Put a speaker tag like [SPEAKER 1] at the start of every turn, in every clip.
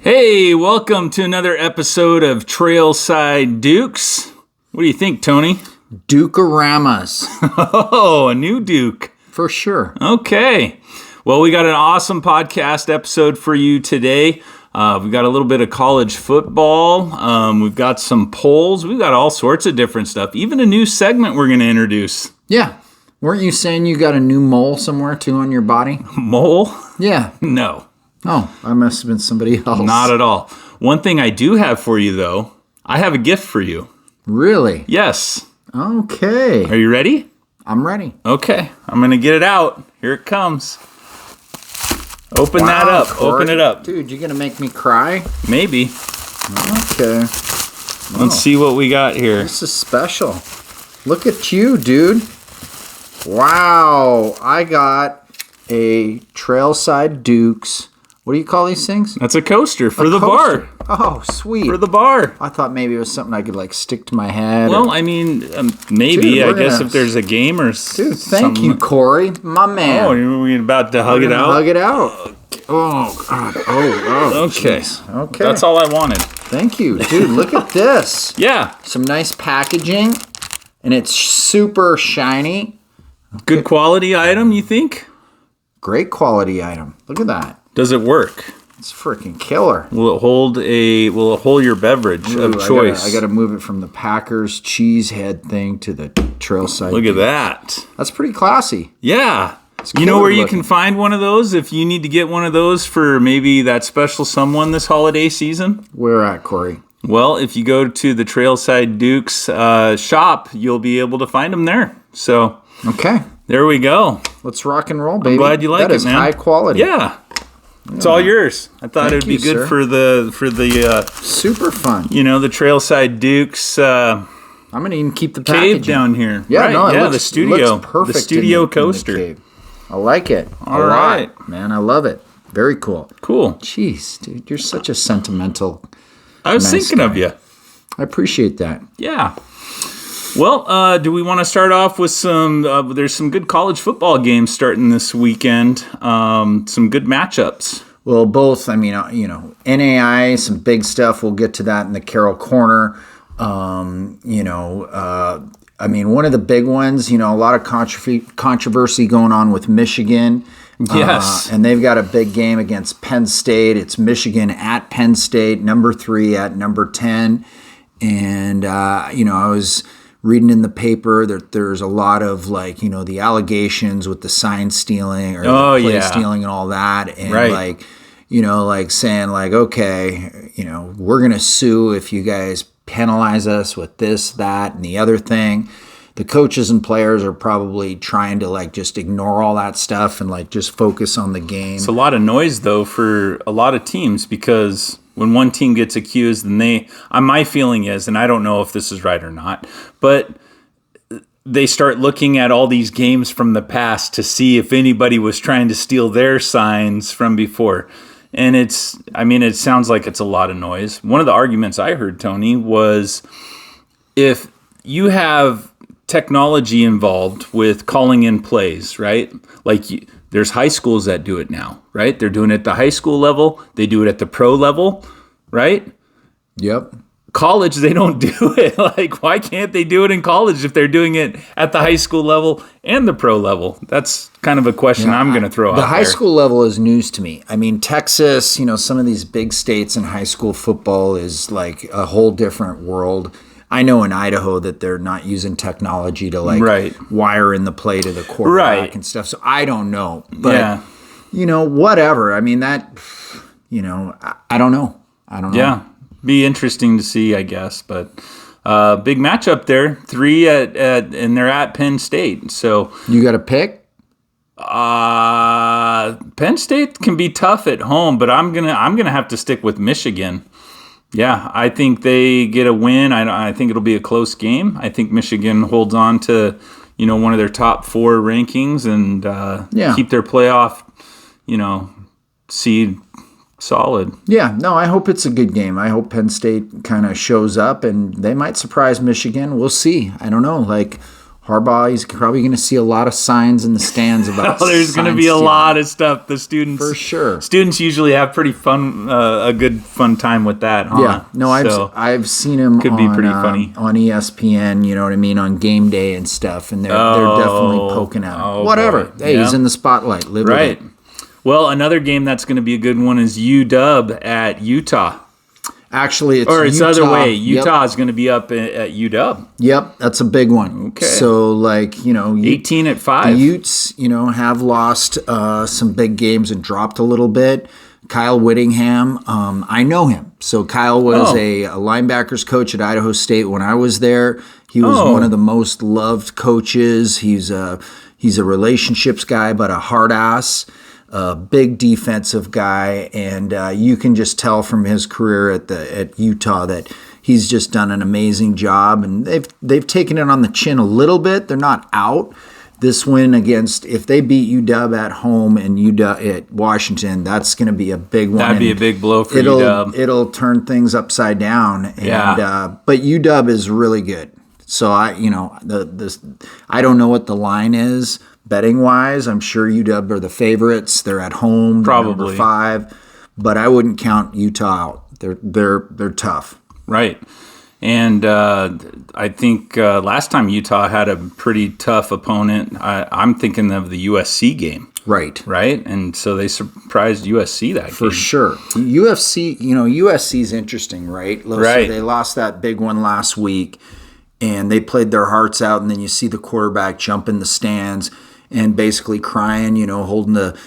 [SPEAKER 1] Hey, welcome to another episode of Trailside Dukes. What do you think, Tony?
[SPEAKER 2] Duke-oramas.
[SPEAKER 1] Oh, a new Duke.
[SPEAKER 2] For sure.
[SPEAKER 1] Okay. Well, we got an awesome podcast episode for you today. We've got a little bit of college football. We've got some polls. We've got all sorts of different stuff. Even a new segment we're going to introduce.
[SPEAKER 2] Yeah. Weren't you saying you got a new mole somewhere, too, on your body?
[SPEAKER 1] Mole?
[SPEAKER 2] Yeah.
[SPEAKER 1] No.
[SPEAKER 2] Oh, I must have been somebody else.
[SPEAKER 1] Not at all. One thing I do have for you, though, I have a gift for you.
[SPEAKER 2] Really?
[SPEAKER 1] Yes.
[SPEAKER 2] Okay.
[SPEAKER 1] Are you ready?
[SPEAKER 2] I'm ready.
[SPEAKER 1] Okay. I'm going to get it out. Here it comes. Open that up.
[SPEAKER 2] Corey.
[SPEAKER 1] Open it up.
[SPEAKER 2] Dude, you going to make me cry?
[SPEAKER 1] Maybe.
[SPEAKER 2] Okay.
[SPEAKER 1] Let's see what we got here.
[SPEAKER 2] This is special. Look at you, dude. Wow. I got a Trailside Dukes. What do you call these things?
[SPEAKER 1] That's a coaster for the
[SPEAKER 2] coaster.
[SPEAKER 1] bar.
[SPEAKER 2] Oh, sweet.
[SPEAKER 1] For the bar.
[SPEAKER 2] I thought maybe it was something I could like stick to my head.
[SPEAKER 1] Well, I mean, maybe.
[SPEAKER 2] Dude,
[SPEAKER 1] I guess if there's a game or
[SPEAKER 2] Dude, thank you, Corey. My man.
[SPEAKER 1] Oh, you're about to hug it out?
[SPEAKER 2] Hug it out. Oh, God. Oh,
[SPEAKER 1] okay.
[SPEAKER 2] Geez. Okay.
[SPEAKER 1] That's all I wanted.
[SPEAKER 2] Thank you. Dude, look at this.
[SPEAKER 1] Yeah.
[SPEAKER 2] Some nice packaging, and it's super shiny.
[SPEAKER 1] Good quality item, you think?
[SPEAKER 2] Great quality item. Look at that.
[SPEAKER 1] Does it work?
[SPEAKER 2] It's freaking killer.
[SPEAKER 1] Will it hold your beverage of choice?
[SPEAKER 2] I got to move it from the Packers cheese head thing to the Trailside.
[SPEAKER 1] Look at that.
[SPEAKER 2] That's pretty classy.
[SPEAKER 1] Yeah. You know where you can find one of those if you need to get one of those for maybe that special someone this holiday season?
[SPEAKER 2] Where at, Corey?
[SPEAKER 1] Well, if you go to the Trailside Dukes shop, you'll be able to find them there. So,
[SPEAKER 2] okay.
[SPEAKER 1] There we go.
[SPEAKER 2] Let's rock and roll, baby.
[SPEAKER 1] I'm glad you like it, man.
[SPEAKER 2] That is high quality.
[SPEAKER 1] Yeah. It's all yours. I thought it would be good for the
[SPEAKER 2] super fun.
[SPEAKER 1] You know, the Trailside Dukes
[SPEAKER 2] I'm gonna even keep the packaging
[SPEAKER 1] cave down here.
[SPEAKER 2] Yeah,
[SPEAKER 1] right.
[SPEAKER 2] no, it
[SPEAKER 1] the studio.
[SPEAKER 2] looks perfect.
[SPEAKER 1] The studio
[SPEAKER 2] in the
[SPEAKER 1] coaster.
[SPEAKER 2] cave. I like it.
[SPEAKER 1] All right,
[SPEAKER 2] man. I love it. Very cool.
[SPEAKER 1] Cool.
[SPEAKER 2] Jeez, dude, you're such a sentimental.
[SPEAKER 1] I was thinking of you.
[SPEAKER 2] I appreciate that.
[SPEAKER 1] Yeah. Well, do we want to start off with some? There's some good college football games starting this weekend. Some good matchups.
[SPEAKER 2] Well, both. I mean, NAI, some big stuff. We'll get to that in the Carroll Corner. I mean, one of the big ones. A lot of controversy going on with Michigan.
[SPEAKER 1] Yes.
[SPEAKER 2] And they've got a big game against Penn State. It's Michigan at Penn State, number 3 at number 10. And I was reading in the paper that there's a lot of the allegations with the sign stealing or the play stealing and all that. And saying okay, we're going to sue if you guys penalize us with this, that, and the other thing. The coaches and players are probably trying to just ignore all that stuff and just focus on the game.
[SPEAKER 1] It's a lot of noise though for a lot of teams because when one team gets accused, then my feeling is, and I don't know if this is right or not, but they start looking at all these games from the past to see if anybody was trying to steal their signs from before. And it sounds like it's a lot of noise. One of the arguments I heard, Tony, was if you have technology involved with calling in plays, right? There's high schools that do it now, right? They're doing it at the high school level. They do it at the pro level, right?
[SPEAKER 2] Yep.
[SPEAKER 1] College, they don't do it. Why can't they do it in college if they're doing it at the high school level and the pro level? That's kind of a question I'm going to throw out there.
[SPEAKER 2] The high school level is news to me. I mean, Texas, some of these big states in high school football is a whole different world. I know in Idaho that they're not using technology to wire in the play to the quarterback and stuff. So I don't know. But, whatever. I mean, that, I don't know.
[SPEAKER 1] Yeah. Be interesting to see, I guess. But big matchup there. 3 and they're at Penn State. So
[SPEAKER 2] you got a pick?
[SPEAKER 1] Penn State can be tough at home, but I'm gonna have to stick with Michigan. Yeah, I think they get a win. I think it'll be a close game. I think Michigan holds on to, one of their top 4 rankings and keep their playoff, seed solid.
[SPEAKER 2] Yeah, no, I hope it's a good game. I hope Penn State kind of shows up and they might surprise Michigan. We'll see. I don't know. Harbaugh, he's probably going to see a lot of signs in the stands about.
[SPEAKER 1] There's going to be a lot of stuff. The students,
[SPEAKER 2] for sure.
[SPEAKER 1] Students usually have pretty fun, a good fun time with that. Huh?
[SPEAKER 2] Yeah, no, I've seen him.
[SPEAKER 1] Could be pretty funny
[SPEAKER 2] on ESPN. You know what I mean, on game day and stuff, and they're definitely poking at him. Whatever.
[SPEAKER 1] Boy.
[SPEAKER 2] Hey, he's in the spotlight. Live with it.
[SPEAKER 1] Well, another game that's going to be a good one is UW at Utah.
[SPEAKER 2] Actually, it's
[SPEAKER 1] the other way. Utah is going to be up at UW.
[SPEAKER 2] Yep, that's a big one.
[SPEAKER 1] Okay.
[SPEAKER 2] So,
[SPEAKER 1] 18 at 5.
[SPEAKER 2] The Utes, have lost some big games and dropped a little bit. Kyle Whittingham, I know him. So Kyle was a linebackers coach at Idaho State when I was there. He was one of the most loved coaches. He's a relationships guy, but a hard ass. A big defensive guy, and you can just tell from his career at Utah that he's just done an amazing job. And they've taken it on the chin a little bit. They're not out. This win if they beat UW at home and UW at Washington, that's going to be a big one.
[SPEAKER 1] That'd be a big blow for UW.
[SPEAKER 2] It'll turn things upside down. And, but UW is really good. So I don't know what the line is. Betting wise, I'm sure UW are the favorites. They're at home,
[SPEAKER 1] probably
[SPEAKER 2] number 5, but I wouldn't count Utah out. They're tough,
[SPEAKER 1] right? And I think last time Utah had a pretty tough opponent. I'm thinking of the USC game,
[SPEAKER 2] right?
[SPEAKER 1] And so they surprised USC that
[SPEAKER 2] for
[SPEAKER 1] game.
[SPEAKER 2] sure. USC's interesting, right?
[SPEAKER 1] Right.
[SPEAKER 2] So they lost that big one last week, and they played their hearts out. And then you see the quarterback jump in the stands and basically crying, holding the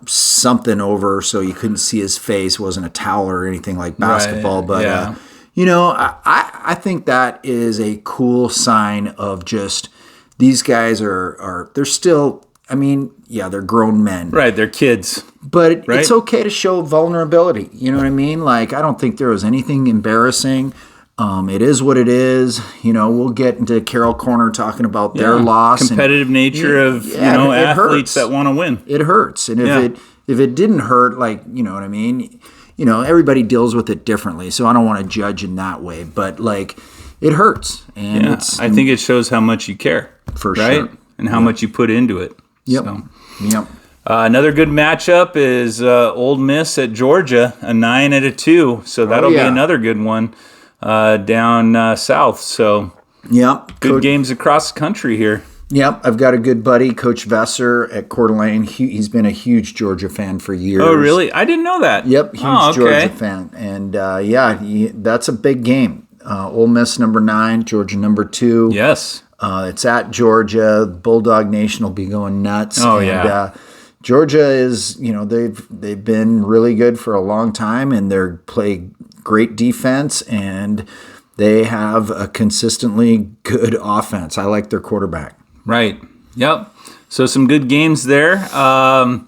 [SPEAKER 2] something over so you couldn't see his face. It wasn't a towel or anything like basketball. But, I think that is a cool sign of just these guys they're still, they're grown men.
[SPEAKER 1] Right, they're kids.
[SPEAKER 2] But it's okay to show vulnerability. You know what I mean? I don't think there was anything embarrassing. It is what it is. We'll get into Carroll Corner talking about their loss.
[SPEAKER 1] Competitive nature of athletes that want to win.
[SPEAKER 2] It hurts. And if it didn't hurt, you know what I mean? Everybody deals with it differently. So I don't want to judge in that way. But, it hurts. And
[SPEAKER 1] I think it shows how much you care.
[SPEAKER 2] For sure.
[SPEAKER 1] And how much you put into it.
[SPEAKER 2] Yep.
[SPEAKER 1] So.
[SPEAKER 2] Yep.
[SPEAKER 1] Another good matchup is Ole Miss at Georgia, a 9 at a 2. So that'll be another good one. Down south. So good games across the country here.
[SPEAKER 2] Yep, I've got a good buddy, Coach Vesser at Coeur d'Alene. He's been a huge Georgia fan for years.
[SPEAKER 1] Oh, really? I didn't know that.
[SPEAKER 2] Yep, huge Georgia fan. And that's a big game. Ole Miss number 9, Georgia number 2.
[SPEAKER 1] Yes.
[SPEAKER 2] It's at Georgia. Bulldog Nation will be going nuts.
[SPEAKER 1] Oh, yeah.
[SPEAKER 2] Georgia is, they've been really good for a long time, and they're play great defense, and they have a consistently good offense. I like their quarterback.
[SPEAKER 1] Right. Yep. So some good games there. I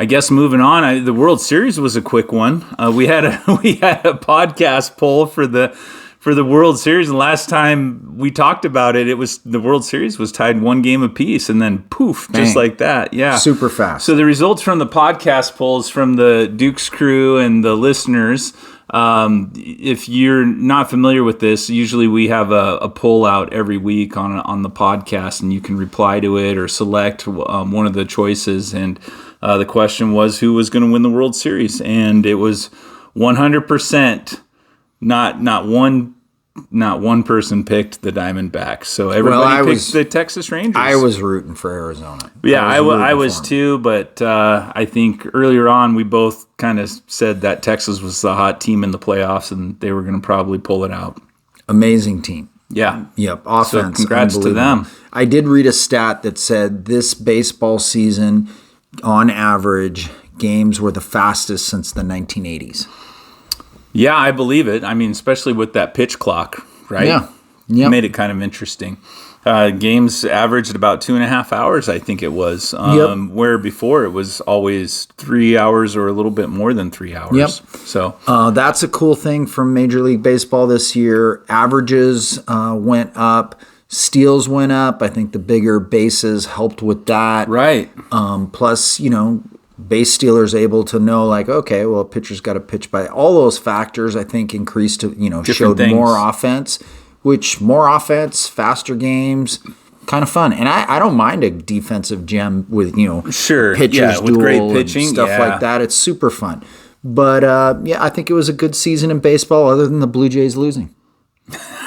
[SPEAKER 1] guess moving on, the World Series was a quick one. We had a podcast poll for the World Series, and last time we talked about it, the World Series was tied 1 game apiece, and then poof,
[SPEAKER 2] Bang.
[SPEAKER 1] just like that. Yeah.
[SPEAKER 2] Super fast.
[SPEAKER 1] So the results from the podcast polls from the Dukes crew and the listeners. If you're not familiar with this, usually we have a poll out every week on the podcast, and you can reply to it or select one of the choices. And the question was, who was going to win the World Series? And it was 100%. Not one person picked the Diamondbacks. So everybody picked the Texas Rangers.
[SPEAKER 2] I was rooting for Arizona.
[SPEAKER 1] Yeah, I was too, but I think earlier on we both kind of said that Texas was the hot team in the playoffs and they were going to probably pull it out.
[SPEAKER 2] Amazing team.
[SPEAKER 1] Yeah.
[SPEAKER 2] Yep, offense.
[SPEAKER 1] So congrats to them.
[SPEAKER 2] I did read a stat that said this baseball season, on average, games were the fastest since the 1980s.
[SPEAKER 1] Yeah, I believe it. I mean, especially with that pitch clock, right?
[SPEAKER 2] Yeah.
[SPEAKER 1] It made it kind of interesting. Games averaged about 2.5 hours, I think it was. Where before it was always 3 hours or a little bit more than 3 hours.
[SPEAKER 2] Yep.
[SPEAKER 1] So
[SPEAKER 2] that's a cool thing from Major League Baseball this year. Averages went up. Steals went up. I think the bigger bases helped with that.
[SPEAKER 1] Right.
[SPEAKER 2] Plus, base stealers able to know, okay, well, a pitcher's got to pitch by all those factors. I think increased to, showed
[SPEAKER 1] things.
[SPEAKER 2] more offense, which more offense, faster games, kind of fun. And I don't mind a defensive gem with,
[SPEAKER 1] Sure,
[SPEAKER 2] pitchers
[SPEAKER 1] with
[SPEAKER 2] duel
[SPEAKER 1] great pitching,
[SPEAKER 2] and stuff like that. It's super fun. But, I think it was a good season in baseball other than the Blue Jays losing.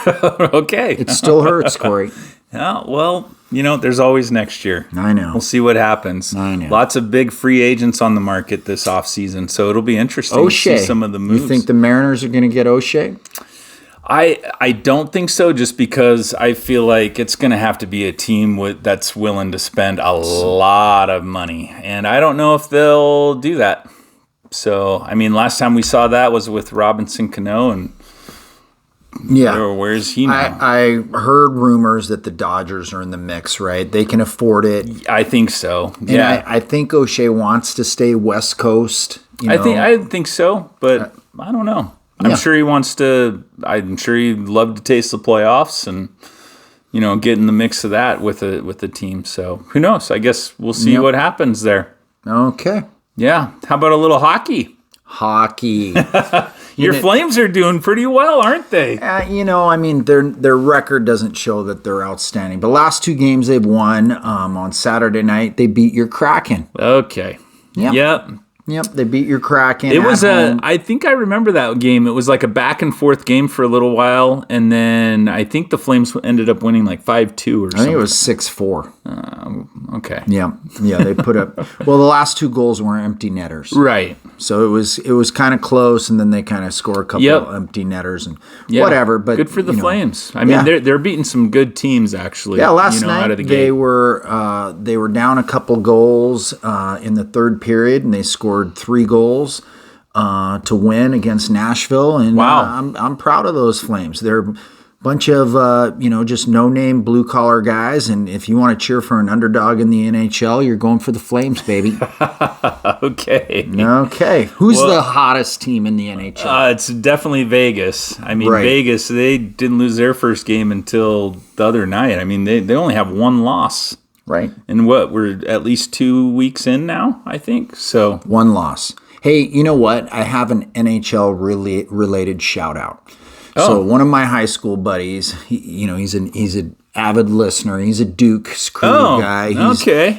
[SPEAKER 1] Okay.
[SPEAKER 2] It still hurts, Corey.
[SPEAKER 1] Yeah, well, there's always next year.
[SPEAKER 2] I know.
[SPEAKER 1] We'll see what happens.
[SPEAKER 2] I know.
[SPEAKER 1] Lots of big free agents on the market this offseason, so it'll be interesting
[SPEAKER 2] O'Shea.
[SPEAKER 1] to see some of the moves.
[SPEAKER 2] You think the Mariners are going to get O'Shea?
[SPEAKER 1] I don't think so, just because I feel like it's going to have to be a team that's willing to spend a lot of money, and I don't know if they'll do that. So, last time we saw that was with Robinson Cano, and where's he now?
[SPEAKER 2] I heard rumors that the Dodgers are in the mix, right? They can afford it.
[SPEAKER 1] I think so.
[SPEAKER 2] And
[SPEAKER 1] yeah,
[SPEAKER 2] I think O'Shea wants to stay West Coast.
[SPEAKER 1] I think so, but I don't know. I'm sure he wants to. I'm sure he'd love to taste the playoffs and get in the mix of that with the team. So who knows? I guess we'll see what happens there.
[SPEAKER 2] Okay.
[SPEAKER 1] Yeah. How about a little hockey?
[SPEAKER 2] Hockey.
[SPEAKER 1] Your Flames are doing pretty well, aren't they?
[SPEAKER 2] Their record doesn't show that they're outstanding. But last 2 games they've won. On Saturday night, they beat your Kraken.
[SPEAKER 1] Okay.
[SPEAKER 2] Yep, they beat your Kraken.
[SPEAKER 1] It was I think I remember that game. It was like a back and forth game for a little while, and then I think the Flames ended up winning like 5-2 or something.
[SPEAKER 2] I think it was 6-4.
[SPEAKER 1] Okay.
[SPEAKER 2] Yeah, they put up. Well, the last 2 goals were empty netters.
[SPEAKER 1] Right.
[SPEAKER 2] So it was kind of close, and then they kind of score a couple empty netters and whatever. But
[SPEAKER 1] good for the Flames. They're beating some good teams actually.
[SPEAKER 2] Yeah, last night
[SPEAKER 1] out of the
[SPEAKER 2] they were down a couple goals in the third period, and they scored 3 goals to win against Nashville. And
[SPEAKER 1] wow,
[SPEAKER 2] I'm proud of those Flames. They're bunch of just no-name blue-collar guys, and if you want to cheer for an underdog in the NHL, you're going for the Flames, baby. Okay. Who's the hottest team in the NHL?
[SPEAKER 1] It's definitely Vegas. Vegas, they didn't lose their first game until the other night. They only have 1 loss.
[SPEAKER 2] Right.
[SPEAKER 1] And we're at least 2 weeks in now, I think. So
[SPEAKER 2] 1 loss. Hey, you know what? I have an NHL related shout-out. So one of my high school buddies, he's an avid listener. He's a Dukes crew guy.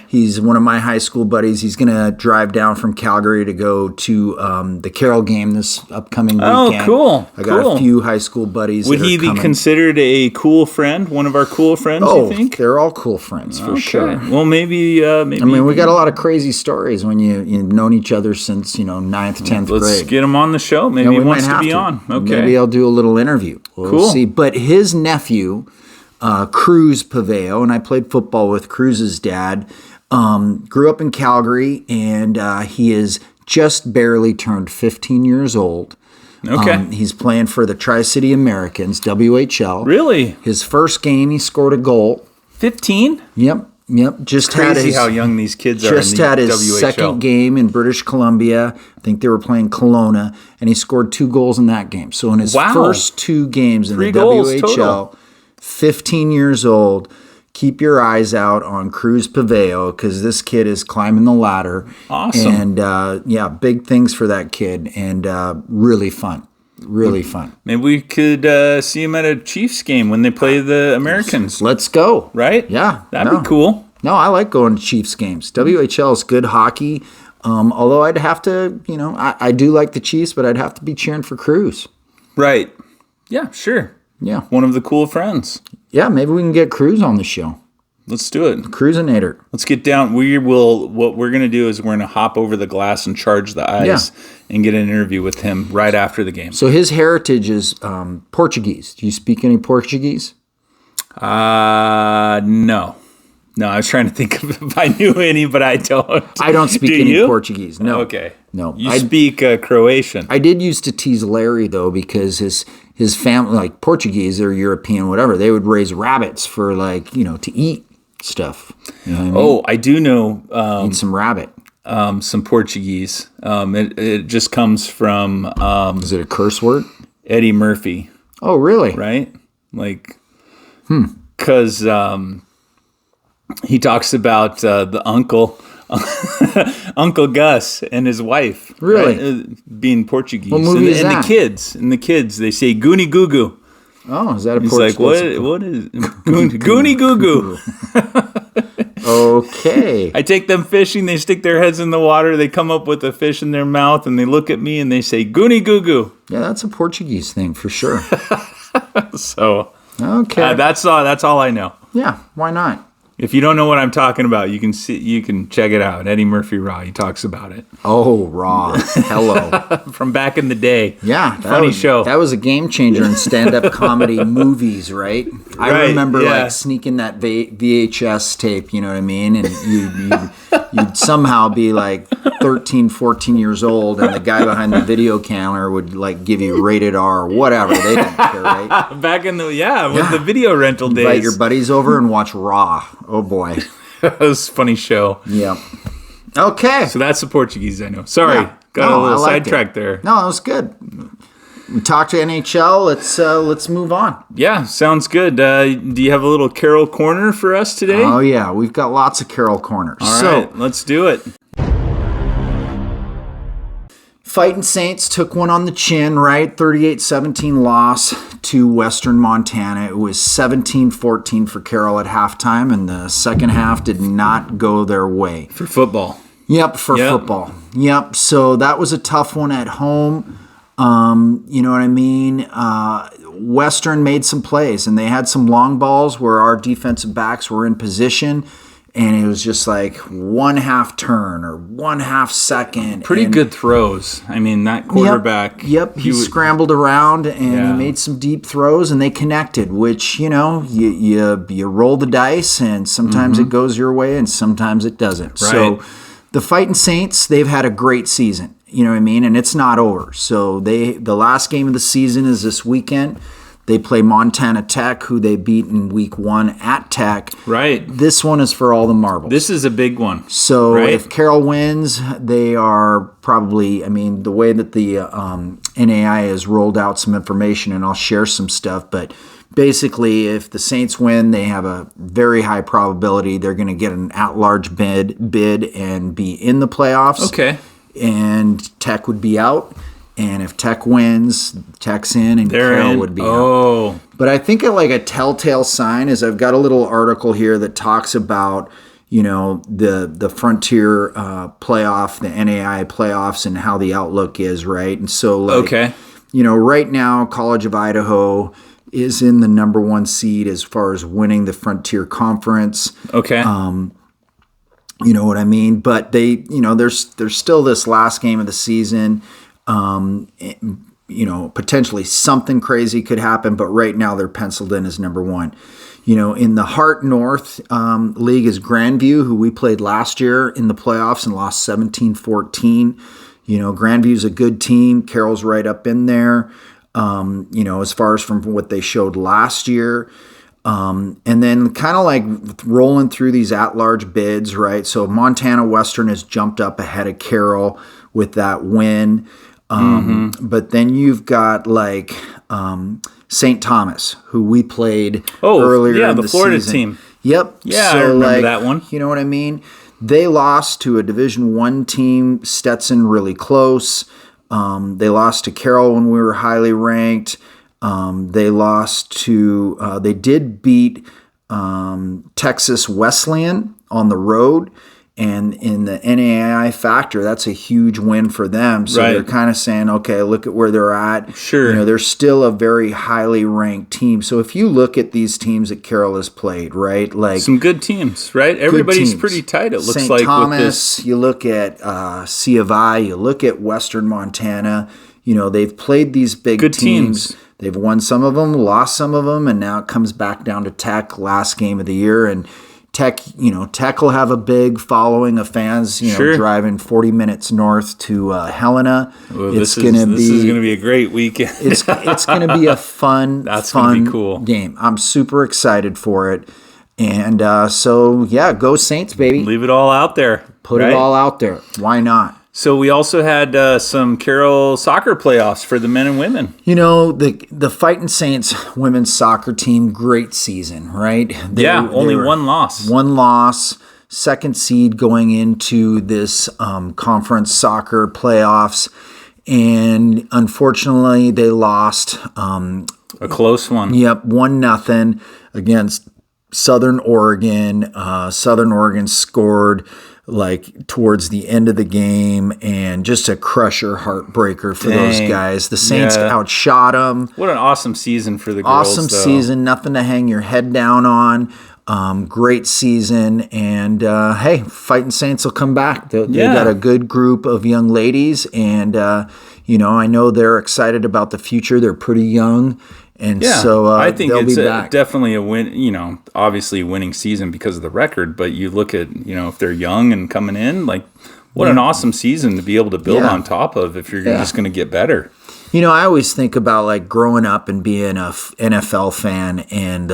[SPEAKER 2] He's one of my high school buddies. He's going to drive down from Calgary to go to the Carroll game this upcoming weekend.
[SPEAKER 1] Oh, cool.
[SPEAKER 2] I got a few high school buddies.
[SPEAKER 1] Would he be considered a cool friend? One of our cool friends, you think?
[SPEAKER 2] They're all cool friends for sure.
[SPEAKER 1] Well, maybe.
[SPEAKER 2] We got a lot of crazy stories when you've known each other since 9th, 10th grade.
[SPEAKER 1] Let's get him on the show. Maybe he wants to be on. Okay.
[SPEAKER 2] Maybe I'll do a little interview. We'll see. But his nephew, Cruz Paveo, and I played football with Cruz's dad, grew up in Calgary, and he is just barely turned 15 years old.
[SPEAKER 1] Okay.
[SPEAKER 2] He's playing for the Tri-City Americans, WHL.
[SPEAKER 1] Really?
[SPEAKER 2] His first game, he scored a goal.
[SPEAKER 1] 15?
[SPEAKER 2] Yep. Just
[SPEAKER 1] crazy how young these kids are.
[SPEAKER 2] Just had his second game in British Columbia. I think they were playing Kelowna, and he scored 2 goals in that game. So in his first 2 games in the WHL,
[SPEAKER 1] total.
[SPEAKER 2] 15 years old. Keep your eyes out on Cruz Paveo because this kid is climbing the ladder.
[SPEAKER 1] Awesome.
[SPEAKER 2] And big things for that kid, and really fun. Really fun.
[SPEAKER 1] Maybe we could see him at a Chiefs game when they play the Americans.
[SPEAKER 2] Let's go.
[SPEAKER 1] Right?
[SPEAKER 2] Yeah.
[SPEAKER 1] That'd be cool.
[SPEAKER 2] No, I like going to Chiefs games. WHL is good hockey. Although I'd have to, I do like the Chiefs, but I'd have to be cheering for Cruz.
[SPEAKER 1] Right. Yeah, sure.
[SPEAKER 2] Yeah.
[SPEAKER 1] One of the cool friends.
[SPEAKER 2] Yeah, maybe we can get Cruz on the show.
[SPEAKER 1] Let's do it.
[SPEAKER 2] Cruisinator.
[SPEAKER 1] Let's get down. What we're going to do is we're going to hop over the glass and charge the ice and get an interview with him right after the game.
[SPEAKER 2] So his heritage is Portuguese. Do you speak any Portuguese?
[SPEAKER 1] No. No, I was trying to think of if I knew any, but I don't.
[SPEAKER 2] I don't speak any Portuguese. No.
[SPEAKER 1] Okay.
[SPEAKER 2] No.
[SPEAKER 1] You speak Croatian.
[SPEAKER 2] I did used to tease Larry, though, because his family, like Portuguese or European, whatever, they would raise rabbits for, to eat stuff. You know what I mean?
[SPEAKER 1] Oh, I do know.
[SPEAKER 2] Eat some rabbit.
[SPEAKER 1] Some Portuguese. It just comes from...
[SPEAKER 2] is it a curse word?
[SPEAKER 1] Eddie Murphy.
[SPEAKER 2] Oh, really?
[SPEAKER 1] Right? Because he talks about the uncle... Uncle Gus and his wife.
[SPEAKER 2] Really?
[SPEAKER 1] Right? Being Portuguese.
[SPEAKER 2] What movie is that?
[SPEAKER 1] And the kids, they say Goonie Goo Goo.
[SPEAKER 2] Oh, is that a
[SPEAKER 1] He's
[SPEAKER 2] Portuguese?
[SPEAKER 1] like, what is Goonie Goo Goo?
[SPEAKER 2] Okay.
[SPEAKER 1] I take them fishing, they stick their heads in the water, they come up with a fish in their mouth, and they look at me and they say, Goonie Goo Goo.
[SPEAKER 2] Yeah, that's a Portuguese thing for sure.
[SPEAKER 1] So,
[SPEAKER 2] okay.
[SPEAKER 1] that's all I know.
[SPEAKER 2] Yeah, why not?
[SPEAKER 1] If you don't know what I'm talking about, you can check it out. Eddie Murphy Raw, he talks about it.
[SPEAKER 2] Oh, Raw. Hello.
[SPEAKER 1] From back in the day.
[SPEAKER 2] Yeah.
[SPEAKER 1] Funny show.
[SPEAKER 2] That was a game changer in stand-up comedy movies, right? I remember like sneaking that VHS tape, you know what I mean? And you'd somehow be like 13, 14 years old, and the guy behind the video counter would like give you rated R or whatever. They didn't care, right?
[SPEAKER 1] Back in with the video rental days.
[SPEAKER 2] Invite your buddies over and watch Raw. Oh, boy.
[SPEAKER 1] That was a funny show.
[SPEAKER 2] Yeah. Okay.
[SPEAKER 1] So that's the Portuguese I know. Sorry.
[SPEAKER 2] Yeah.
[SPEAKER 1] Got a little sidetracked there.
[SPEAKER 2] No, that was good. We talked to NHL. Let's move on.
[SPEAKER 1] Yeah, sounds good. Do you have a little Carol Corner for us today?
[SPEAKER 2] Oh, yeah. We've got lots of Carol Corners.
[SPEAKER 1] All right, let's do it.
[SPEAKER 2] Fighting Saints took one on the chin, right? 38-17 loss to Western Montana. It was 17-14 for Carroll at halftime, and the second half did not go their way.
[SPEAKER 1] For football.
[SPEAKER 2] Yep, football. Yep, so that was a tough one at home. You know what I mean? Western made some plays, and they had some long balls where our defensive backs were in position, and it was just like 1/2 turn or 1/2 second.
[SPEAKER 1] Pretty good throws. I mean, that quarterback.
[SPEAKER 2] Yep, he scrambled around and he made some deep throws, and they connected, which, you know, you roll the dice, and sometimes it goes your way and sometimes it doesn't.
[SPEAKER 1] Right.
[SPEAKER 2] So the Fighting Saints, they've had a great season. You know what I mean? And it's not over. So the last game of the season is this weekend. They play Montana Tech, who they beat in week 1 at Tech.
[SPEAKER 1] Right.
[SPEAKER 2] This one is for all the marbles.
[SPEAKER 1] This is a big one.
[SPEAKER 2] So if Carroll wins, they are probably, I mean, the way that the NAI has rolled out some information, and I'll share some stuff, but basically if the Saints win, they have a very high probability they're going to get an at-large bid and be in the playoffs.
[SPEAKER 1] Okay.
[SPEAKER 2] And Tech would be out. And if Tech wins, Tech's in, and Carroll would be out. But I think like a telltale sign is I've got a little article here that talks about, you know, the Frontier playoff, the NAI playoffs, and how the outlook is, right? And so, like, you know, right now, College of Idaho is in the number 1 seed as far as winning the Frontier Conference.
[SPEAKER 1] Okay.
[SPEAKER 2] You know what I mean? But they, you know, there's still this last game of the season. You know, potentially something crazy could happen, but right now they're penciled in as number 1. You know, in the Hart North League is Grandview, who we played last year in the playoffs and lost 17-14. You know, Grandview's a good team. Carroll's right up in there, you know, as far as from what they showed last year. And then kind of like rolling through these at-large bids, right? So Montana Western has jumped up ahead of Carroll with that win. But then you've got like St. Thomas, who we played earlier in the
[SPEAKER 1] Florida
[SPEAKER 2] season.
[SPEAKER 1] team.
[SPEAKER 2] Yep.
[SPEAKER 1] Yeah,
[SPEAKER 2] so
[SPEAKER 1] I remember that one.
[SPEAKER 2] You know what I mean? They lost to a Division I team, Stetson, really close. They lost to Carroll when we were highly ranked. They lost to, they did beat Texas Wesleyan on the road. And in the NAIA factor, that's a huge win for them. So they're kind of saying, okay, look at where they're at.
[SPEAKER 1] Sure.
[SPEAKER 2] You know, they're still a very highly ranked team. So if you look at these teams that Carroll has played, right? Like
[SPEAKER 1] some good teams, right? Everybody's pretty tight, it looks
[SPEAKER 2] St.
[SPEAKER 1] like.
[SPEAKER 2] Thomas,
[SPEAKER 1] with this.
[SPEAKER 2] You look at C of I, you look at Western Montana. You know, they've played these big
[SPEAKER 1] good teams.
[SPEAKER 2] They've won some of them, lost some of them, and now it comes back down to Tech, last game of the year. And Tech, you know, Tech will have a big following of fans, you know, driving 40 minutes north to Helena.
[SPEAKER 1] Well, this is going to be a great weekend.
[SPEAKER 2] it's going to be a fun
[SPEAKER 1] cool
[SPEAKER 2] game. I'm super excited for it. And so, yeah, go Saints, baby.
[SPEAKER 1] Leave it all out there.
[SPEAKER 2] Put it all out there. Why not?
[SPEAKER 1] So we also had some Carroll soccer playoffs for the men and women.
[SPEAKER 2] You know, the Fighting Saints women's soccer team, great season, right?
[SPEAKER 1] Only one loss.
[SPEAKER 2] One loss, second seed going into this conference soccer playoffs. And unfortunately, they lost
[SPEAKER 1] A close one.
[SPEAKER 2] Yep, 1-0 against Southern Oregon. Southern Oregon scored like towards the end of the game, and just a crusher heartbreaker for those guys. The Saints outshot them.
[SPEAKER 1] What an awesome season for the girls.
[SPEAKER 2] Awesome season, nothing to hang your head down on. Great season, and hey, Fighting Saints will come back. They got a good group of young ladies, and I know they're excited about the future. They're pretty young. And so
[SPEAKER 1] I think
[SPEAKER 2] they'll
[SPEAKER 1] it's
[SPEAKER 2] be back.
[SPEAKER 1] Definitely a win, obviously a winning season because of the record, but you look at, if they're young and coming in, like what an awesome season to be able to build on top of if you're just going to get better.
[SPEAKER 2] I always think about like growing up and being a NFL fan, and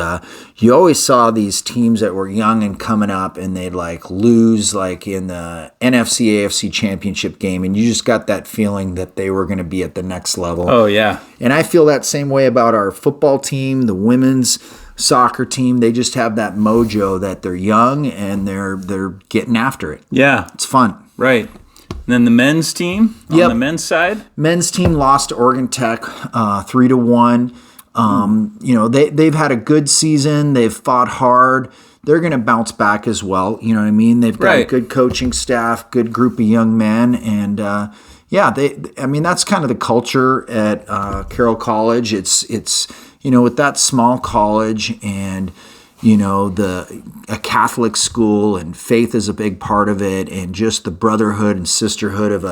[SPEAKER 2] you always saw these teams that were young and coming up, and they'd like lose like in the NFC AFC championship game, and you just got that feeling that they were going to be at the next level.
[SPEAKER 1] Oh yeah.
[SPEAKER 2] And I feel that same way about our football team, the women's soccer team. They just have that mojo that they're young and they're getting after it.
[SPEAKER 1] Yeah.
[SPEAKER 2] It's fun.
[SPEAKER 1] Right. And then the men's team on the men's side.
[SPEAKER 2] Men's team lost to Oregon Tech 3-1. They've had a good season. They've fought hard. They're going to bounce back as well. You know what I mean? They've got a good coaching staff, good group of young men, and that's kind of the culture at Carroll College. It's with that small college and a Catholic school, and faith is a big part of it, and just the brotherhood and sisterhood of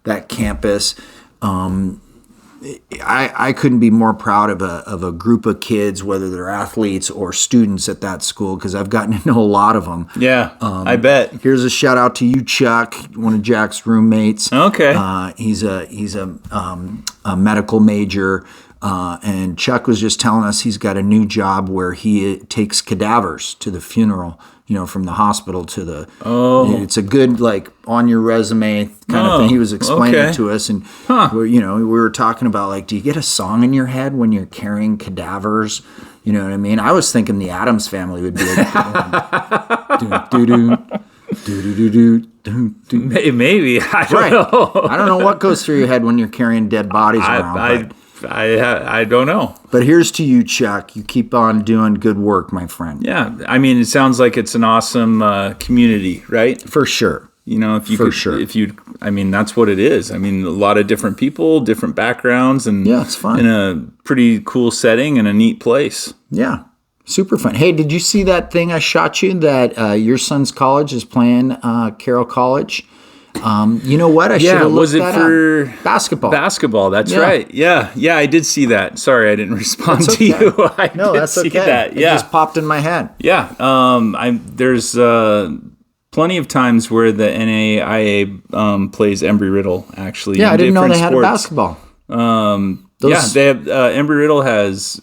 [SPEAKER 2] that campus. I couldn't be more proud of a group of kids, whether they're athletes or students at that school, because I've gotten to know a lot of them.
[SPEAKER 1] Yeah, I bet.
[SPEAKER 2] Here's a shout out to you, Chuck, one of Jack's roommates.
[SPEAKER 1] Okay.
[SPEAKER 2] He's a medical major. And Chuck was just telling us he's got a new job where he takes cadavers to the funeral, from the hospital to the. Oh. It's a good like on your resume kind of thing. He was explaining to us, and we were talking about like, do you get a song in your head when you're carrying cadavers? You know what I mean? I was thinking the Addams Family would be like,
[SPEAKER 1] maybe I don't know.
[SPEAKER 2] I don't know what goes through your head when you're carrying dead bodies around.
[SPEAKER 1] I don't know.
[SPEAKER 2] But here's to you, Chuck. You keep on doing good work, my friend.
[SPEAKER 1] Yeah. I mean, it sounds like it's an awesome community, right?
[SPEAKER 2] For sure.
[SPEAKER 1] That's what it is. I mean, a lot of different people, different backgrounds, and
[SPEAKER 2] it's fun.
[SPEAKER 1] In a pretty cool setting and a neat place.
[SPEAKER 2] Yeah. Super fun. Hey, did you see that thing I shot you that your son's college is playing Carroll College? You know what? I should have looked that up. Basketball.
[SPEAKER 1] Basketball. That's right. Yeah. I did see that. Sorry, I didn't respond to you.
[SPEAKER 2] That's okay. That.
[SPEAKER 1] Yeah.
[SPEAKER 2] It just popped in my head.
[SPEAKER 1] Yeah. There's plenty of times where the NAIA plays Embry-Riddle. Actually.
[SPEAKER 2] Yeah, I didn't know they had a basketball.
[SPEAKER 1] They have Embry-Riddle has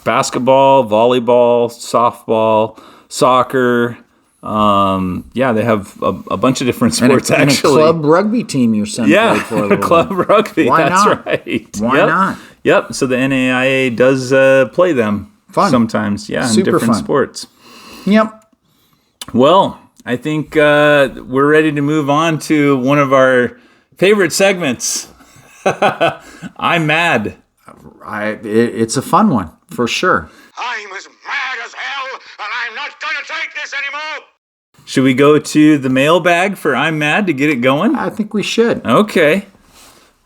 [SPEAKER 1] basketball, volleyball, softball, soccer. They have a bunch of different sports
[SPEAKER 2] and
[SPEAKER 1] actually.
[SPEAKER 2] And a club rugby team your son played for a little
[SPEAKER 1] club
[SPEAKER 2] bit.
[SPEAKER 1] Rugby.
[SPEAKER 2] Why
[SPEAKER 1] that's
[SPEAKER 2] not?
[SPEAKER 1] Right.
[SPEAKER 2] Why not?
[SPEAKER 1] Yep. So the NAIA does play them sometimes. Yeah, in different sports.
[SPEAKER 2] Yep.
[SPEAKER 1] Well, I think we're ready to move on to one of our favorite segments. I'm mad.
[SPEAKER 2] It's a fun one for sure.
[SPEAKER 3] I'm as mad as hell, and I'm not going to take this anymore.
[SPEAKER 1] Should we go to the mailbag for I'm Mad to get it going?
[SPEAKER 2] I think we should.
[SPEAKER 1] Okay.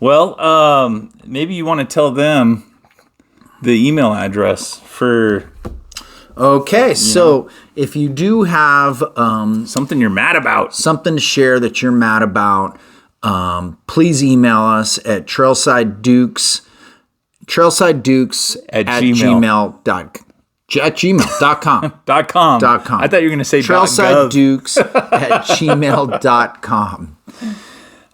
[SPEAKER 1] Well, maybe you want to tell them the email address for...
[SPEAKER 2] Okay, so if you do have...
[SPEAKER 1] something you're mad about.
[SPEAKER 2] Something to share that you're mad about, please email us at Trailside Dukes at gmail.com. At gmail.com.
[SPEAKER 1] .com. I thought you were going to say
[SPEAKER 2] Trailside Dukes at gmail.com.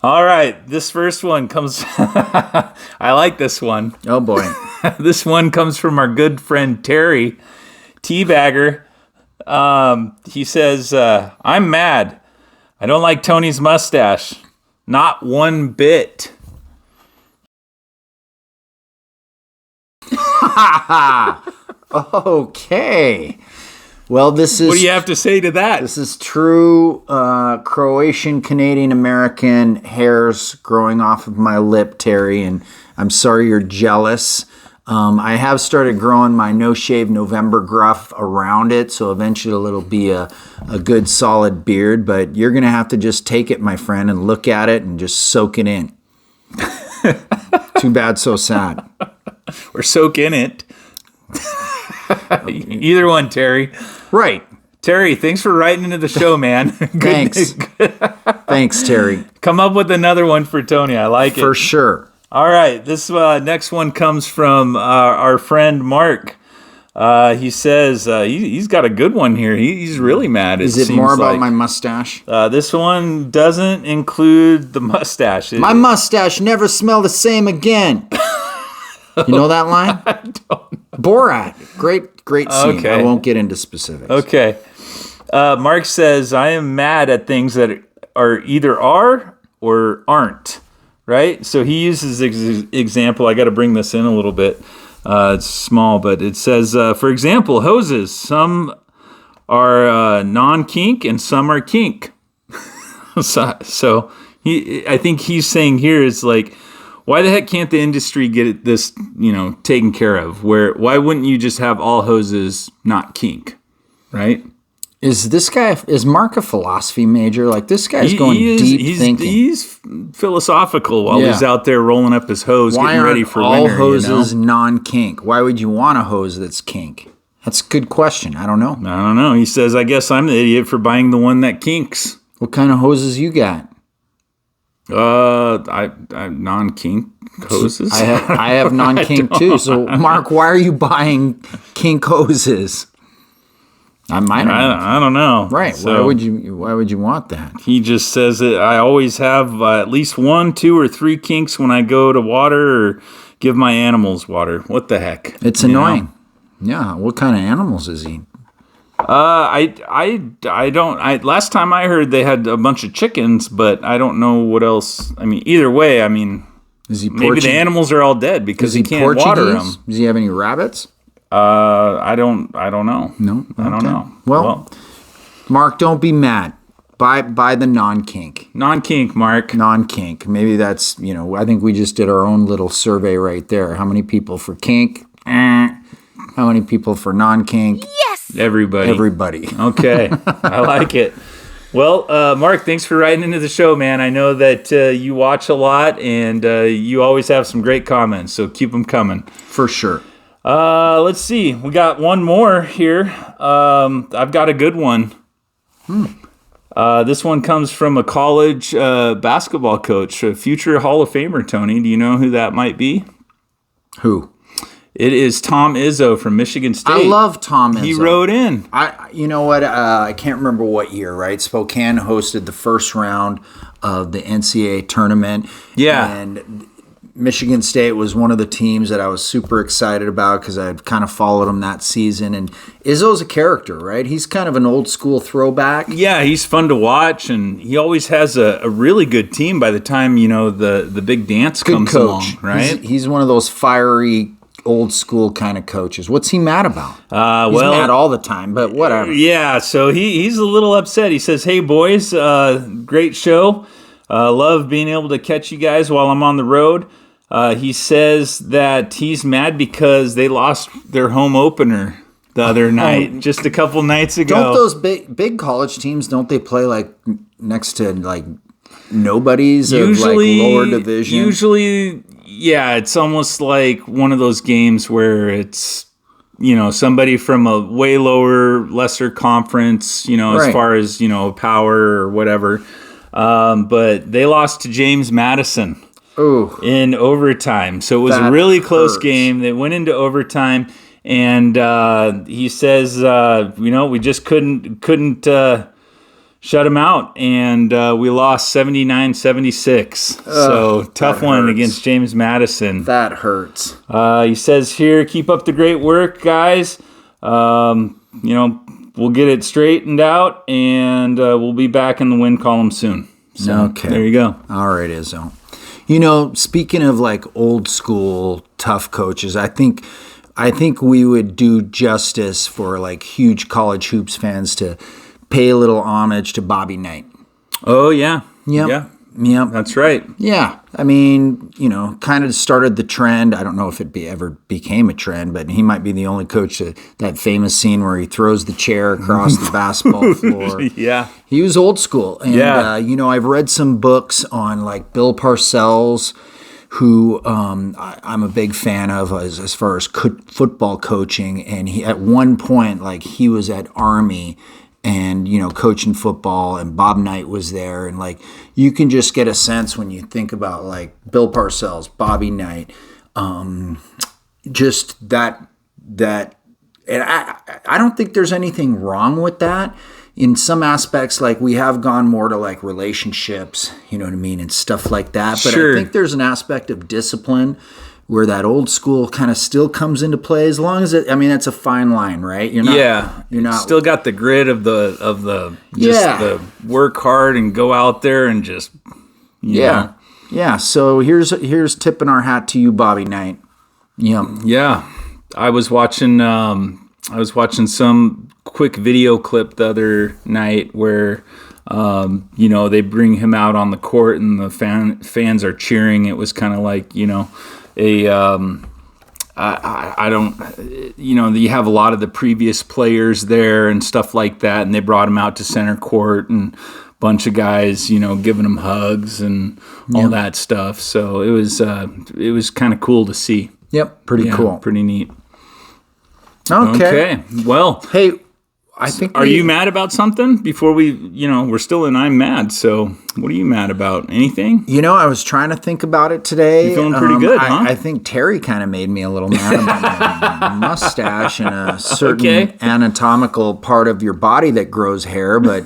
[SPEAKER 1] All right. This first one comes... I like this one.
[SPEAKER 2] Oh, boy.
[SPEAKER 1] This one comes from our good friend Terry Teabagger. He says, I'm mad. I don't like Tony's mustache. Not one bit.
[SPEAKER 2] Okay. Well, this is...
[SPEAKER 1] What do you have to say to that?
[SPEAKER 2] This is true Croatian, Canadian, American hairs growing off of my lip, Terry, and I'm sorry you're jealous. I have started growing my No Shave November gruff around it, so eventually it'll be a good solid beard, but you're going to have to just take it, my friend, and look at it and just soak it in. Too bad, so sad.
[SPEAKER 1] Or soak in it. Either one, Terry.
[SPEAKER 2] Right.
[SPEAKER 1] Terry, thanks for writing into the show, man.
[SPEAKER 2] Thanks. Thanks, Terry.
[SPEAKER 1] Come up with another one for Tony. I like it.
[SPEAKER 2] For sure.
[SPEAKER 1] All right. This next one comes from our friend Mark. He says he's got a good one here. He's really mad.
[SPEAKER 2] Is it more about my mustache?
[SPEAKER 1] This one doesn't include the mustache.
[SPEAKER 2] My mustache never smell the same again. You know that line?
[SPEAKER 1] I don't.
[SPEAKER 2] Borat. Great scene.
[SPEAKER 1] Okay.
[SPEAKER 2] I won't get into specifics.
[SPEAKER 1] Okay. Mark says, I am mad at things that are either are or aren't. Right? So he uses example. I got to bring this in a little bit. It's small, but it says, for example, hoses. Some are non-kink and some are kink. So I think he's saying here is like, why the heck can't the industry get this, taken care of? Why wouldn't you just have all hoses not kink, right?
[SPEAKER 2] Is Mark a philosophy major? Like, this guy's going deep thinking.
[SPEAKER 1] He's philosophical while he's out there rolling up his hose, getting ready for winter.
[SPEAKER 2] Why aren't all hoses non-kink? Why would you want a hose that's kink? That's a good question. I don't know.
[SPEAKER 1] He says, I guess I'm the idiot for buying the one that kinks.
[SPEAKER 2] What kind of hoses you got?
[SPEAKER 1] I non-kink hoses.
[SPEAKER 2] I have non-kink too. So, Mark, why are you buying kink hoses? I
[SPEAKER 1] don't know.
[SPEAKER 2] Right.
[SPEAKER 1] So,
[SPEAKER 2] why would you want that?
[SPEAKER 1] He just says that I always have at least 1, 2, or 3 kinks when I go to water or give my animals water. What the heck?
[SPEAKER 2] It's annoying. Yeah. What kind of animals is he?
[SPEAKER 1] I don't. Last time I heard they had a bunch of chickens, but I don't know what else. I mean, either way,
[SPEAKER 2] is he
[SPEAKER 1] maybe the animals are all dead because he can't water them.
[SPEAKER 2] Does he have any rabbits?
[SPEAKER 1] I don't know.
[SPEAKER 2] No,
[SPEAKER 1] I don't know.
[SPEAKER 2] Well, Mark, don't be mad. Buy the non-kink.
[SPEAKER 1] Non-kink, Mark.
[SPEAKER 2] Non-kink. Maybe that's, I think we just did our own little survey right there. How many people for kink? How many people for non-kink?
[SPEAKER 4] Yes!
[SPEAKER 1] Everybody. Okay. I like it. Well, Mark, thanks for writing into the show, man. I know that you watch a lot and you always have some great comments, so keep them coming.
[SPEAKER 2] For sure.
[SPEAKER 1] Let's see. We got one more here. I've got a good one. This one comes from a college basketball coach, a future Hall of Famer, Tony. Do you know who that might be?
[SPEAKER 2] Who?
[SPEAKER 1] It is Tom Izzo from Michigan State.
[SPEAKER 2] I love Tom Izzo.
[SPEAKER 1] He wrote in.
[SPEAKER 2] You know what? I can't remember what year, right? Spokane hosted the first round of the NCAA tournament.
[SPEAKER 1] Yeah.
[SPEAKER 2] And Michigan State was one of the teams that I was super excited about because I'd kind of followed them that season. And Izzo's a character, right? He's kind of an old school throwback.
[SPEAKER 1] Yeah, he's fun to watch, and he always has a really good team by the time, the big dance comes along, right?
[SPEAKER 2] He's one of those fiery, old school kind of coaches. What's he mad about? He's mad all the time, but whatever.
[SPEAKER 1] Yeah, so he's a little upset. He says, hey, boys, great show. Love being able to catch you guys while I'm on the road. He says that he's mad because they lost their home opener the other night, just a couple nights ago.
[SPEAKER 2] Don't those big college teams, don't they play like next to like nobodies of like lower division? Usually,
[SPEAKER 1] yeah, it's almost like one of those games where it's, somebody from a way lower, lesser conference,
[SPEAKER 2] right.
[SPEAKER 1] As far as, power or whatever. But they lost to James Madison in overtime. So it was a really close game. They went into overtime, and he says, we just couldn't shut him out, and we lost 79-76. So tough one against James Madison.
[SPEAKER 2] That hurts.
[SPEAKER 1] He says here, keep up the great work, guys. We'll get it straightened out, and we'll be back in the win column soon. So
[SPEAKER 2] okay.
[SPEAKER 1] There you go.
[SPEAKER 2] All right, Izzo. Speaking of like old school tough coaches, I think we would do justice for like huge college hoops fans to pay a little homage to Bobby Knight.
[SPEAKER 1] Oh, yeah.
[SPEAKER 2] Yep.
[SPEAKER 1] Yeah.
[SPEAKER 2] Yep.
[SPEAKER 1] That's right.
[SPEAKER 2] Yeah. I mean, kind of started the trend. I don't know if it ever became a trend, but he might be the only coach that famous scene where he throws the chair across the basketball floor.
[SPEAKER 1] Yeah.
[SPEAKER 2] He was old school. And,
[SPEAKER 1] Yeah.
[SPEAKER 2] I've read some books on like Bill Parcells, who I'm a big fan of as far as football coaching. And he, at one point, like he was at Army and, coaching football, and Bob Knight was there. And like, you can just get a sense when you think about like Bill Parcells, Bobby Knight, just that, and I don't think there's anything wrong with that. In some aspects, like we have gone more to like relationships, you know what I mean, and stuff like that. But
[SPEAKER 1] Sure.
[SPEAKER 2] I think there's an aspect of discipline where that old school kind of still comes into play, as long as that's a fine line, right? You're not
[SPEAKER 1] still got the grit of the
[SPEAKER 2] Yeah.
[SPEAKER 1] work hard and go out there and just you know.
[SPEAKER 2] Yeah. So here's tipping our hat to you, Bobby Knight.
[SPEAKER 1] Yeah. I was watching some quick video clip the other night where they bring him out on the court and the fans are cheering. It was kind of like, I don't, you have a lot of the previous players there and stuff like that, and they brought him out to center court and a bunch of guys, giving him hugs and all that stuff. So it was kind of cool to see.
[SPEAKER 2] Yep. Pretty cool.
[SPEAKER 1] Pretty neat.
[SPEAKER 2] Okay.
[SPEAKER 1] Well,
[SPEAKER 2] Hey, I think.
[SPEAKER 1] are you mad about something before we, we're still in I'm mad. So what are you mad about? Anything?
[SPEAKER 2] I was trying to think about it today.
[SPEAKER 1] You're feeling pretty good, huh?
[SPEAKER 2] I think Terry kind of made me a little mad about my mustache and a certain anatomical part of your body that grows hair, but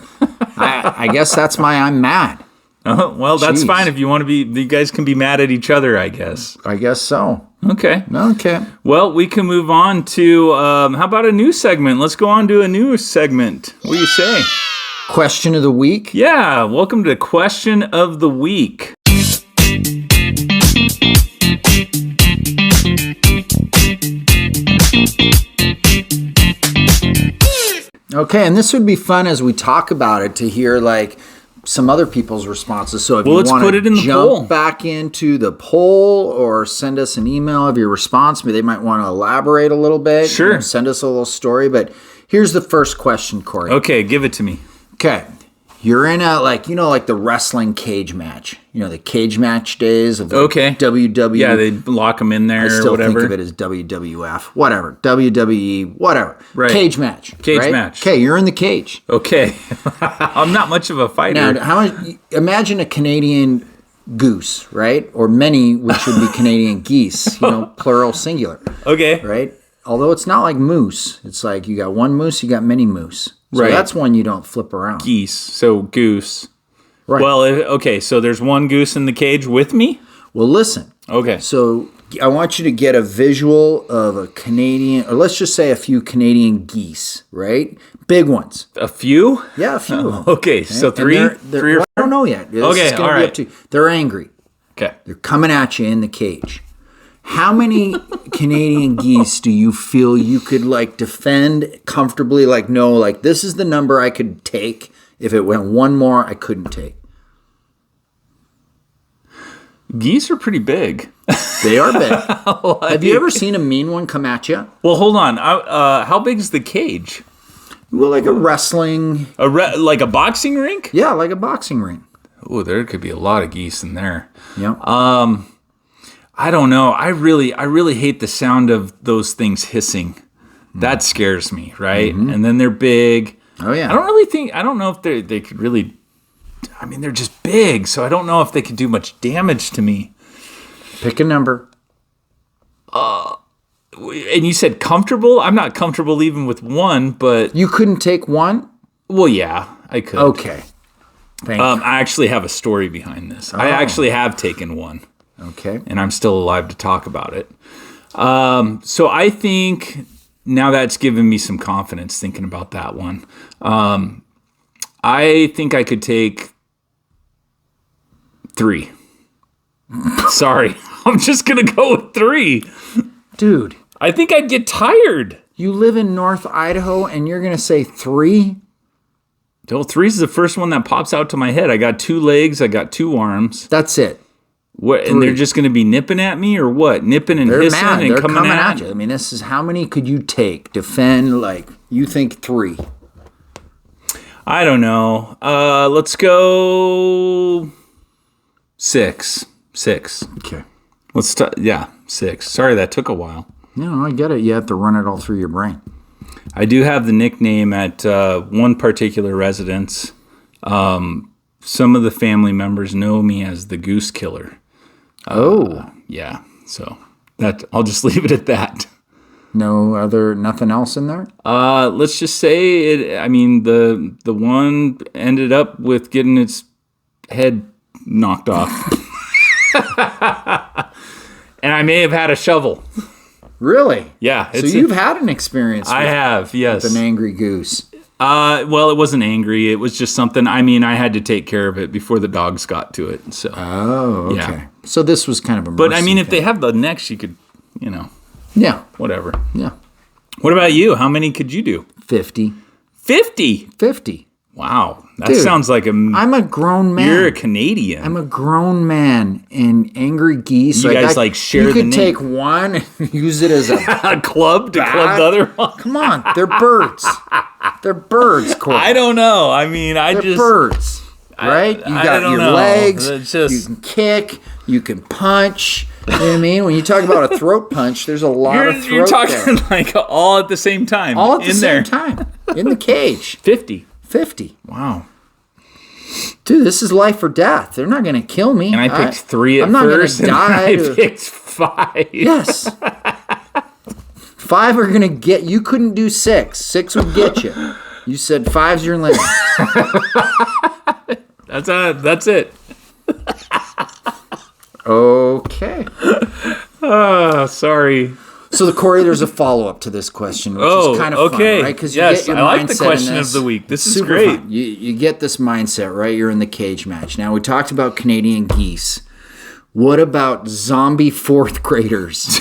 [SPEAKER 2] I guess that's my I'm mad.
[SPEAKER 1] Well, that's
[SPEAKER 2] Jeez.
[SPEAKER 1] fine if you want to be. You guys can be mad at each other, I guess.
[SPEAKER 2] I guess so.
[SPEAKER 1] Okay.
[SPEAKER 2] Okay.
[SPEAKER 1] Well, we can move on to, how about a new segment? Let's go on to a new segment. What do you say?
[SPEAKER 2] Question of the week.
[SPEAKER 1] Yeah, welcome to Question of the Week.
[SPEAKER 2] Okay, and this would be fun as we talk about it to hear like some other people's responses. So if
[SPEAKER 1] let's
[SPEAKER 2] you want
[SPEAKER 1] put it in
[SPEAKER 2] to
[SPEAKER 1] the
[SPEAKER 2] jump
[SPEAKER 1] poll.
[SPEAKER 2] back into the poll or send us an email of your response, maybe they might want to elaborate a little bit.
[SPEAKER 1] Sure.
[SPEAKER 2] Send us a little story. But here's the first question, Corey.
[SPEAKER 1] Okay, give it to me.
[SPEAKER 2] Okay. You're in a like the wrestling cage match. The cage match days of WWE.
[SPEAKER 1] Yeah, they lock them in there
[SPEAKER 2] I still
[SPEAKER 1] or whatever.
[SPEAKER 2] think of it as WWF, whatever, WWE, whatever.
[SPEAKER 1] Right.
[SPEAKER 2] Cage match.
[SPEAKER 1] Cage match.
[SPEAKER 2] Okay, you're in the cage.
[SPEAKER 1] Okay. I'm not much of a fighter.
[SPEAKER 2] Now, imagine a Canadian goose, right? Or many, which would be Canadian geese, plural, singular.
[SPEAKER 1] Okay.
[SPEAKER 2] Right? Although it's not like moose. It's like you got one moose, you got many moose. So
[SPEAKER 1] Right.
[SPEAKER 2] that's one you don't flip around.
[SPEAKER 1] Geese. So goose.
[SPEAKER 2] Right.
[SPEAKER 1] Well, okay, so there's one goose in the cage with me?
[SPEAKER 2] Well, listen.
[SPEAKER 1] Okay.
[SPEAKER 2] So I want you to get a visual of a Canadian, or let's just say a few Canadian geese, right? Big ones.
[SPEAKER 1] A few?
[SPEAKER 2] Yeah, a few.
[SPEAKER 1] Okay, so
[SPEAKER 2] And
[SPEAKER 1] three?
[SPEAKER 2] they're,
[SPEAKER 1] Three or
[SPEAKER 2] well, I don't know yet. This
[SPEAKER 1] Okay,
[SPEAKER 2] is gonna
[SPEAKER 1] all
[SPEAKER 2] be
[SPEAKER 1] right.
[SPEAKER 2] up to you. They're angry.
[SPEAKER 1] Okay.
[SPEAKER 2] They're coming at you in the cage. How many Canadian geese do you feel you could like defend comfortably? Like, no, like this is the number I could take. If it went one more, I couldn't take.
[SPEAKER 1] Geese are pretty big.
[SPEAKER 2] They are big. Have you ever seen a mean one come at you?
[SPEAKER 1] Well, hold on. How big is the cage?
[SPEAKER 2] Well, like a wrestling.
[SPEAKER 1] Like a boxing rink?
[SPEAKER 2] Yeah, like a boxing ring.
[SPEAKER 1] Oh, there could be a lot of geese in there.
[SPEAKER 2] Yeah.
[SPEAKER 1] I don't know. I really hate the sound of those things hissing. That scares me, right?
[SPEAKER 2] Mm-hmm.
[SPEAKER 1] And then they're big.
[SPEAKER 2] Oh yeah.
[SPEAKER 1] I don't know if they could really. I mean, they're just big, so I don't know if they could do much damage to me.
[SPEAKER 2] Pick a number.
[SPEAKER 1] And you said comfortable? I'm not comfortable even with one, but
[SPEAKER 2] You couldn't take one?
[SPEAKER 1] well, yeah, I could.
[SPEAKER 2] Okay. Thank you.
[SPEAKER 1] I actually have a story behind this. I actually have taken one,
[SPEAKER 2] Okay.
[SPEAKER 1] and I'm still alive to talk about it. So I think now that's given me some confidence thinking about that one. I think I could take 3. Sorry, I'm just gonna go with 3.
[SPEAKER 2] Dude,
[SPEAKER 1] I think I'd get tired.
[SPEAKER 2] you live in North Idaho and you're going to say 3?
[SPEAKER 1] Oh, 3 is the first one that pops out to my head. I got 2 legs. I got 2 arms.
[SPEAKER 2] That's it.
[SPEAKER 1] What? 3. And they're just going to be nipping at me or what? Nipping and hissing and
[SPEAKER 2] they're
[SPEAKER 1] coming at
[SPEAKER 2] you. I mean, this is how many could you take? Defend, like, you think 3.
[SPEAKER 1] I don't know. Let's go 6. 6.
[SPEAKER 2] Okay.
[SPEAKER 1] Let's 6. Sorry, that took a while.
[SPEAKER 2] No, I get it. You have to run it all through your brain.
[SPEAKER 1] I do have the nickname at one particular residence. Some of the family members know me as the Goose Killer. Yeah. So that I'll just leave it at that.
[SPEAKER 2] Nothing else in there?
[SPEAKER 1] Let's just say it. I mean, the one ended up with getting its head knocked off, and I may have had a shovel.
[SPEAKER 2] Really?
[SPEAKER 1] Yeah.
[SPEAKER 2] So you've had an experience.
[SPEAKER 1] I have, yes.
[SPEAKER 2] With an angry goose.
[SPEAKER 1] Well, it wasn't angry. It was just something. I mean, I had to take care of it before the dogs got to it. So.
[SPEAKER 2] Oh, okay.
[SPEAKER 1] Yeah.
[SPEAKER 2] So this was kind of a.
[SPEAKER 1] But I mean, if they have the necks, you could,
[SPEAKER 2] Yeah.
[SPEAKER 1] Whatever.
[SPEAKER 2] Yeah.
[SPEAKER 1] What about you? How many could you do?
[SPEAKER 2] 50.
[SPEAKER 1] 50?
[SPEAKER 2] 50.
[SPEAKER 1] Wow. That
[SPEAKER 2] Dude,
[SPEAKER 1] sounds like
[SPEAKER 2] I'm a grown man.
[SPEAKER 1] You're a Canadian.
[SPEAKER 2] I'm a grown man, and angry geese.
[SPEAKER 1] You guys share the
[SPEAKER 2] You could
[SPEAKER 1] name.
[SPEAKER 2] take one and use it as
[SPEAKER 1] a club to club the other one.
[SPEAKER 2] Come on, they're birds. They're birds, Corey.
[SPEAKER 1] I don't know. I mean,
[SPEAKER 2] They're birds, right? You got your legs. You can kick. You can punch. You know what I mean? When you talk about a throat punch, there's a lot of throat.
[SPEAKER 1] You're talking like all at the same time.
[SPEAKER 2] All at the same time. In the cage.
[SPEAKER 1] 50.
[SPEAKER 2] 50.
[SPEAKER 1] Wow.
[SPEAKER 2] Dude, this is life or death. They're not going to kill me.
[SPEAKER 1] And I picked 3 at
[SPEAKER 2] I'm not
[SPEAKER 1] first,
[SPEAKER 2] gonna die
[SPEAKER 1] and I picked 5.
[SPEAKER 2] Yes. 5 are going to get... You couldn't do 6. 6 would get you. You said 5's your limit.
[SPEAKER 1] That's it.
[SPEAKER 2] Okay.
[SPEAKER 1] Sorry.
[SPEAKER 2] So, Corey, there's a follow-up to this question, which is kind of fun, right?
[SPEAKER 1] Because yes, I like the question of the week. This is great.
[SPEAKER 2] Fun. You get this mindset, right? You're in the cage match. Now, we talked about Canadian geese. What about zombie 4th graders?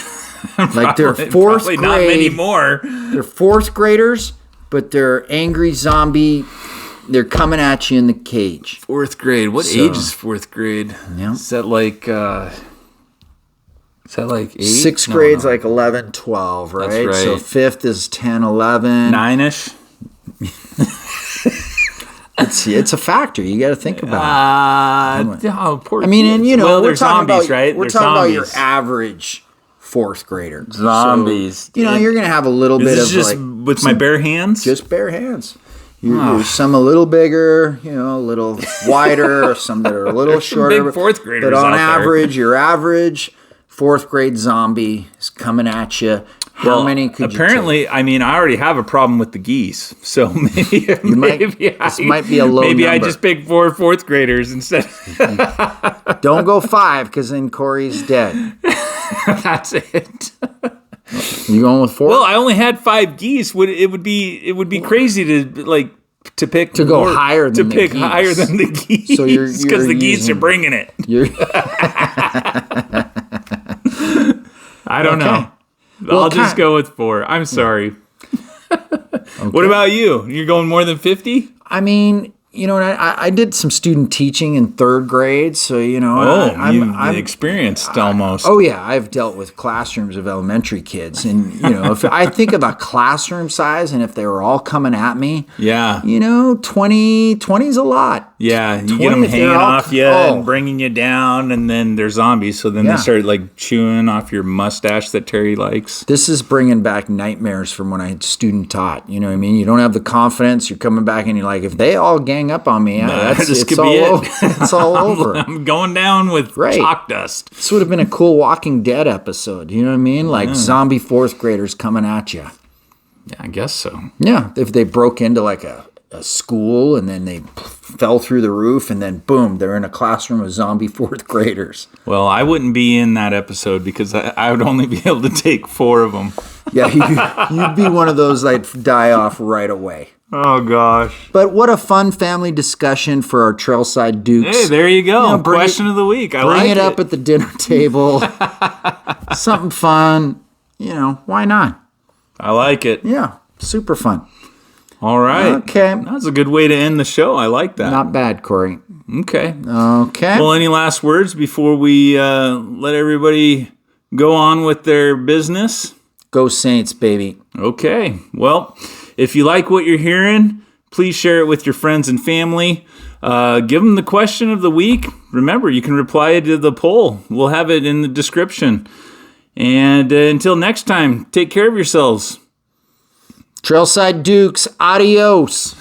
[SPEAKER 2] Like they're 4th grade.
[SPEAKER 1] Not many more.
[SPEAKER 2] They're 4th graders, but they're angry zombie. They're coming at you in the cage.
[SPEAKER 1] 4th grade. What age is 4th grade?
[SPEAKER 2] Yeah.
[SPEAKER 1] Is that like 8?
[SPEAKER 2] 6th grade's like 11, 12, right?
[SPEAKER 1] That's right.
[SPEAKER 2] So 5th is 10, 11.
[SPEAKER 1] 9-ish?
[SPEAKER 2] It's a factor. You got to think about it.
[SPEAKER 1] Poor
[SPEAKER 2] I mean,
[SPEAKER 1] kids.
[SPEAKER 2] and
[SPEAKER 1] they're zombies, right?
[SPEAKER 2] We're talking about your average 4th grader.
[SPEAKER 1] Zombies.
[SPEAKER 2] So, you're going to have a little bit of
[SPEAKER 1] just with my bare hands?
[SPEAKER 2] Just bare hands. There's some a little bigger, a little wider, or some that are a little shorter.
[SPEAKER 1] Big 4th graders
[SPEAKER 2] but on
[SPEAKER 1] out
[SPEAKER 2] average, your average 4th grade zombie is coming at you. How many could you
[SPEAKER 1] apparently, I mean, I already have a problem with the geese, so maybe
[SPEAKER 2] this might be a low
[SPEAKER 1] maybe
[SPEAKER 2] number.
[SPEAKER 1] I just picked 4 4th graders instead.
[SPEAKER 2] Don't go 5, because then Corey's dead.
[SPEAKER 1] That's it.
[SPEAKER 2] You going with 4?
[SPEAKER 1] Well, I only had 5 geese. It would be crazy to pick
[SPEAKER 2] to go higher than
[SPEAKER 1] to pick
[SPEAKER 2] geese.
[SPEAKER 1] higher than the geese.
[SPEAKER 2] So you're
[SPEAKER 1] because the geese are bringing it. I don't know.
[SPEAKER 2] Well,
[SPEAKER 1] I'll just go with 4. I'm sorry.
[SPEAKER 2] Okay.
[SPEAKER 1] What about you? You're going more than 50?
[SPEAKER 2] I mean, I did some student teaching in 3rd grade, so
[SPEAKER 1] I'm experienced almost.
[SPEAKER 2] Oh yeah, I've dealt with classrooms of elementary kids, and if I think of a classroom size, and if they were all coming at me, 20's a lot.
[SPEAKER 1] Yeah, you get them hanging off you and bringing you down, and then they're zombies. So then they start chewing off your mustache that Terry likes.
[SPEAKER 2] This is bringing back nightmares from when I student taught. You know what I mean? You don't have the confidence. You're coming back and you're like, if they all gang up on me, it's all over.
[SPEAKER 1] I'm going down with chalk dust.
[SPEAKER 2] This would have been a cool Walking Dead episode. You know what I mean? Like zombie 4th graders coming at you.
[SPEAKER 1] Yeah, I guess so.
[SPEAKER 2] Yeah, if they broke into a school and then they fell through the roof and then boom, they're in a classroom of zombie 4th graders.
[SPEAKER 1] Well, I wouldn't be in that episode because I would only be able to take 4 of them.
[SPEAKER 2] Yeah, you'd be one of those that'd die off right away.
[SPEAKER 1] Oh, gosh.
[SPEAKER 2] But what a fun family discussion for our Trailside Dukes.
[SPEAKER 1] Hey, there you go. Question of the week.
[SPEAKER 2] Bring it up at the dinner table. Something fun. Why not?
[SPEAKER 1] I like it.
[SPEAKER 2] Yeah, super fun.
[SPEAKER 1] All right.
[SPEAKER 2] Okay.
[SPEAKER 1] That's a good way to end the show. I like that.
[SPEAKER 2] Not bad, Corey.
[SPEAKER 1] Okay.
[SPEAKER 2] Okay.
[SPEAKER 1] Well, any last words before we let everybody go on with their business?
[SPEAKER 2] Go Saints, baby.
[SPEAKER 1] Okay. Well, if you like what you're hearing, please share it with your friends and family. Give them the question of the week. Remember, you can reply to the poll. We'll have it in the description. And until next time, take care of yourselves.
[SPEAKER 2] Trailside Dukes, adios.